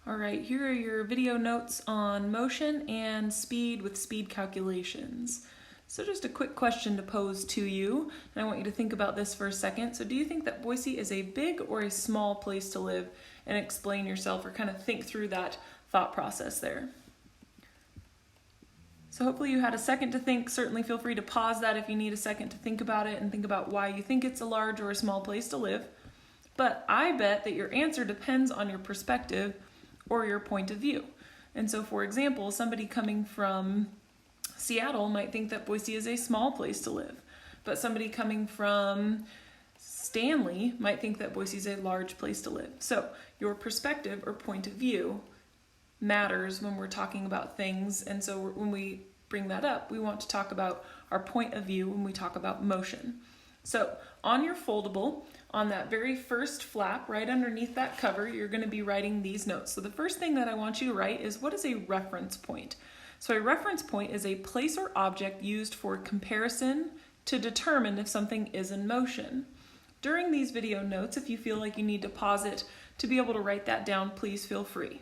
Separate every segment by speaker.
Speaker 1: All right, here are your video notes on motion and speed with speed calculations. So just a quick question to pose to you, and I want you to think about this for a second. So do you think that Boise is a big or a small place to live? And explain yourself or kind of think through that thought process there. So hopefully you had a second to think. Certainly feel free to pause that if you need a second to think about it and think about why you think it's a large or a small place to live. But I bet that your answer depends on your perspective or your point of view. And so, for example, somebody coming from Seattle might think that Boise is a small place to live, but somebody coming from Stanley might think that Boise is a large place to live. So your perspective or point of view matters when we're talking about things. And so when we bring that up, we want to talk about our point of view when we talk about motion. So on your foldable, on that very first flap, right underneath that cover, you're going to be writing these notes. So the first thing that I want you to write is, what is a reference point? So a reference point is a place or object used for comparison to determine if something is in motion. During these video notes, if you feel like you need to pause it to be able to write that down, please feel free.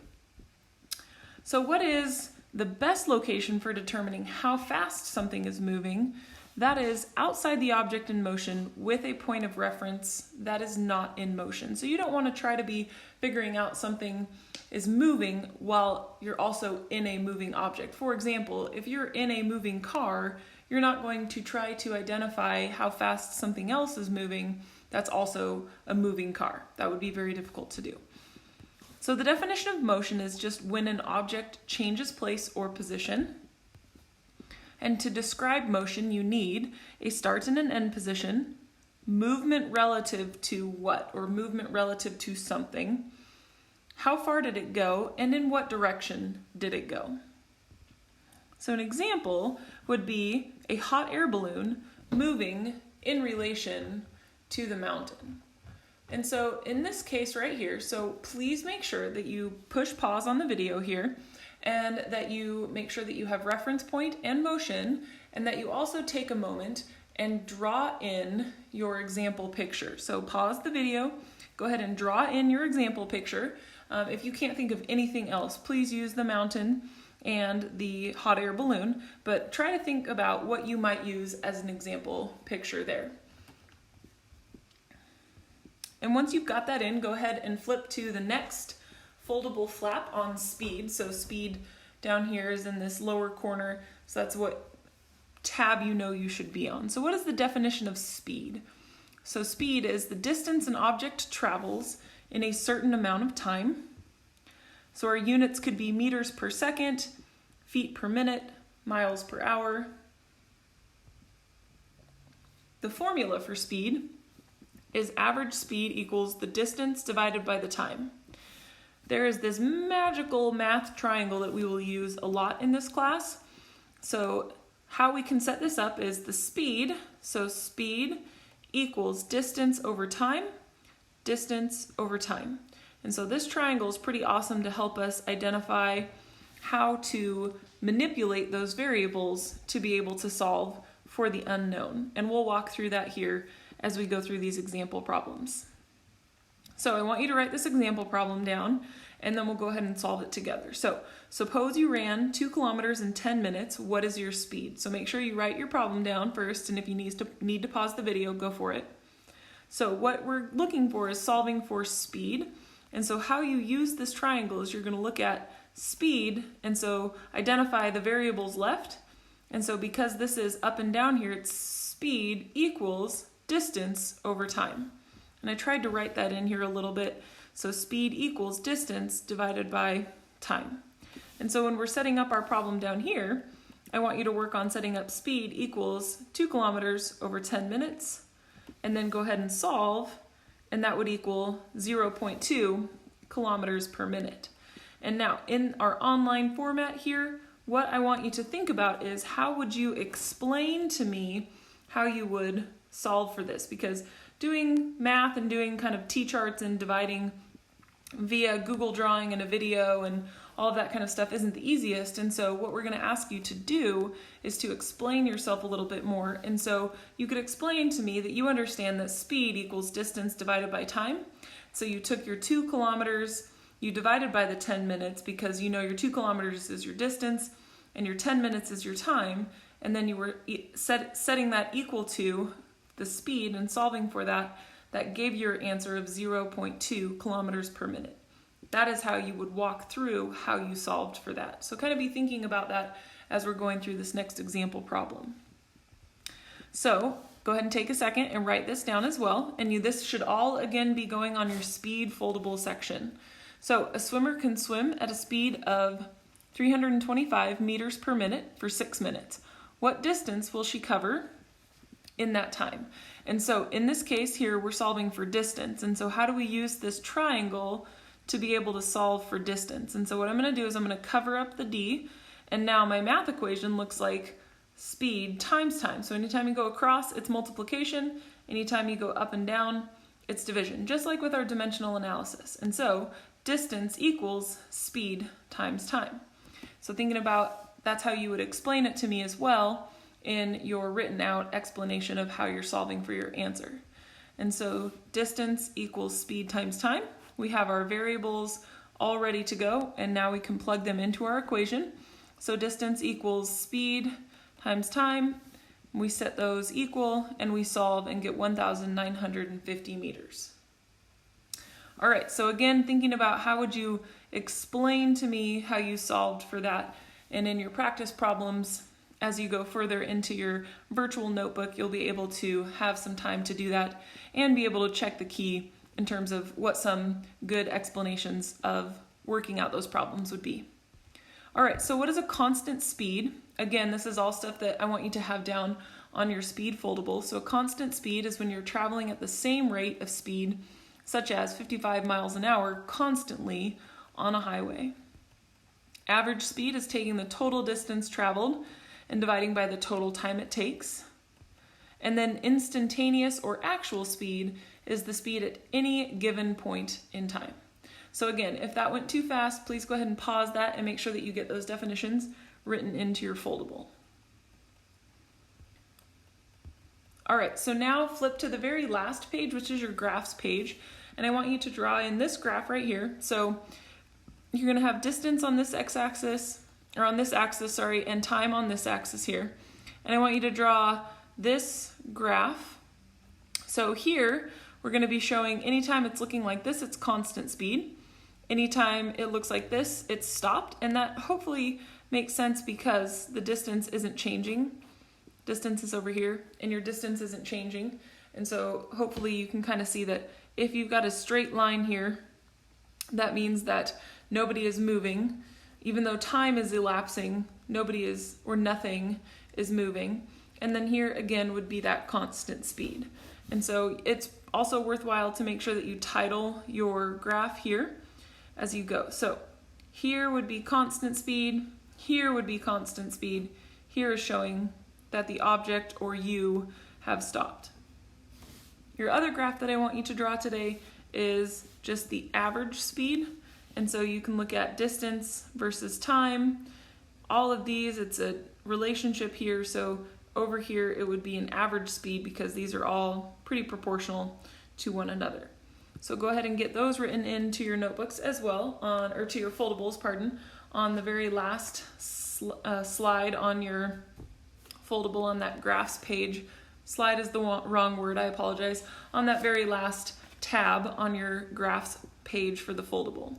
Speaker 1: So what is the best location for determining how fast something is moving? That is outside the object in motion with a point of reference that is not in motion. So you don't want to try to be figuring out something is moving while you're also in a moving object. For example, if you're in a moving car, you're not going to try to identify how fast something else is moving that's also a moving car. That would be very difficult to do. So the definition of motion is just when an object changes place or position. And to describe motion, you need a start and an end position, movement relative to what, or movement relative to something, how far did it go, and in what direction did it go. So an example would be a hot air balloon moving in relation to the mountain. And so in this case right here, so please make sure that you push pause on the video here, and that you make sure that you have reference point and motion, and that you also take a moment and draw in your example picture. So pause the video, go ahead and draw in your example picture. If you can't think of anything else, please use the mountain and the hot air balloon, but try to think about what you might use as an example picture there. And once you've got that in, go ahead and flip to the next foldable flap on speed. So speed down here is in this lower corner, so that's what tab you know you should be on. So what is the definition of speed? So speed is the distance an object travels in a certain amount of time. So our units could be meters per second, feet per minute, miles per hour. The formula for speed is average speed equals the distance divided by the time. There is this magical math triangle that we will use a lot in this class. So how we can set this up is the speed, so speed equals distance over time, distance over time. And so this triangle is pretty awesome to help us identify how to manipulate those variables to be able to solve for the unknown. And we'll walk through that here as we go through these example problems. So I want you to write this example problem down, and then we'll go ahead and solve it together. So suppose you ran 2 kilometers in 10 minutes. What is your speed? So make sure you write your problem down first, and if you need to pause the video, go for it. So what we're looking for is solving for speed. And so how you use this triangle is you're going to look at speed, and so identify the variables left. And so because this is up and down here, it's speed equals distance over time. And I tried to write that in here a little bit. So speed equals distance divided by time. And so when we're setting up our problem down here, I want you to work on setting up speed equals 2 kilometers over 10 minutes, and then go ahead and solve, and that would equal 0.2 kilometers per minute. And now in our online format here, what I want you to think about is, how would you explain to me how you would solve for this? Because doing math and doing kind of T-charts and dividing via Google Drawing and a video and all of that kind of stuff isn't the easiest. And so what we're going to ask you to do is to explain yourself a little bit more. And so you could explain to me that you understand that speed equals distance divided by time. So you took your 2 kilometers you divided by the 10 minutes because you know your 2 kilometers is your distance and your 10 minutes is your time, and then you were setting that equal to the speed and solving for that, that gave your answer of 0.2 kilometers per minute. That is how you would walk through how you solved for that. So kind of be thinking about that as we're going through this next example problem. So go ahead and take a second and write this down as well. And this should all again be going on your speed foldable section. So a swimmer can swim at a speed of 325 meters per minute for 6 minutes. What distance will she cover in that time? And so in this case here, we're solving for distance. And so how do we use this triangle to be able to solve for distance? And so what I'm going to do is I'm going to cover up the D, and now my math equation looks like speed times time. So anytime you go across, it's multiplication. Anytime you go up and down, it's division, just like with our dimensional analysis. And so distance equals speed times time. So thinking about, that's how you would explain it to me as well in your written out explanation of how you're solving for your answer. And so distance equals speed times time. We have our variables all ready to go, and now we can plug them into our equation. So distance equals speed times time. We set those equal, and we solve and get 1,950 meters. All right, so again, thinking about how would you explain to me how you solved for that, and in your practice problems, as you go further into your virtual notebook, you'll be able to have some time to do that and be able to check the key in terms of what some good explanations of working out those problems would be. All right, so what is a constant speed? Again, this is all stuff that I want you to have down on your speed foldable. So a constant speed is when you're traveling at the same rate of speed, such as 55 miles an hour, constantly on a highway. Average speed is taking the total distance traveled and dividing by the total time it takes. And then instantaneous or actual speed is the speed at any given point in time. So again, if that went too fast, please go ahead and pause that and make sure that you get those definitions written into your foldable. All right, so now flip to the very last page, which is your graphs page. And I want you to draw in this graph right here. So you're gonna have distance on this x-axis, or on this axis, sorry, and time on this axis here. And I want you to draw this graph. So here, we're gonna be showing anytime it's looking like this, it's constant speed. Anytime it looks like this, it's stopped. And that hopefully makes sense because the distance isn't changing. Distance is over here, and your distance isn't changing. And so hopefully you can kind of see that if you've got a straight line here, that means that nobody is moving. Even though time is elapsing, nobody is, or nothing is moving. And then here again would be that constant speed. And so it's also worthwhile to make sure that you title your graph here as you go. So here would be constant speed, here would be constant speed, here is showing that the object or you have stopped. Your other graph that I want you to draw today is just the average speed. And so you can look at distance versus time. All of these, it's a relationship here. So over here, it would be an average speed because these are all pretty proportional to one another. So go ahead and get those written into your notebooks as well, or to your foldables, pardon, on the very last slide on your foldable on that graphs page. Slide is the wrong word, I apologize. On that very last tab on your graphs page for the foldable.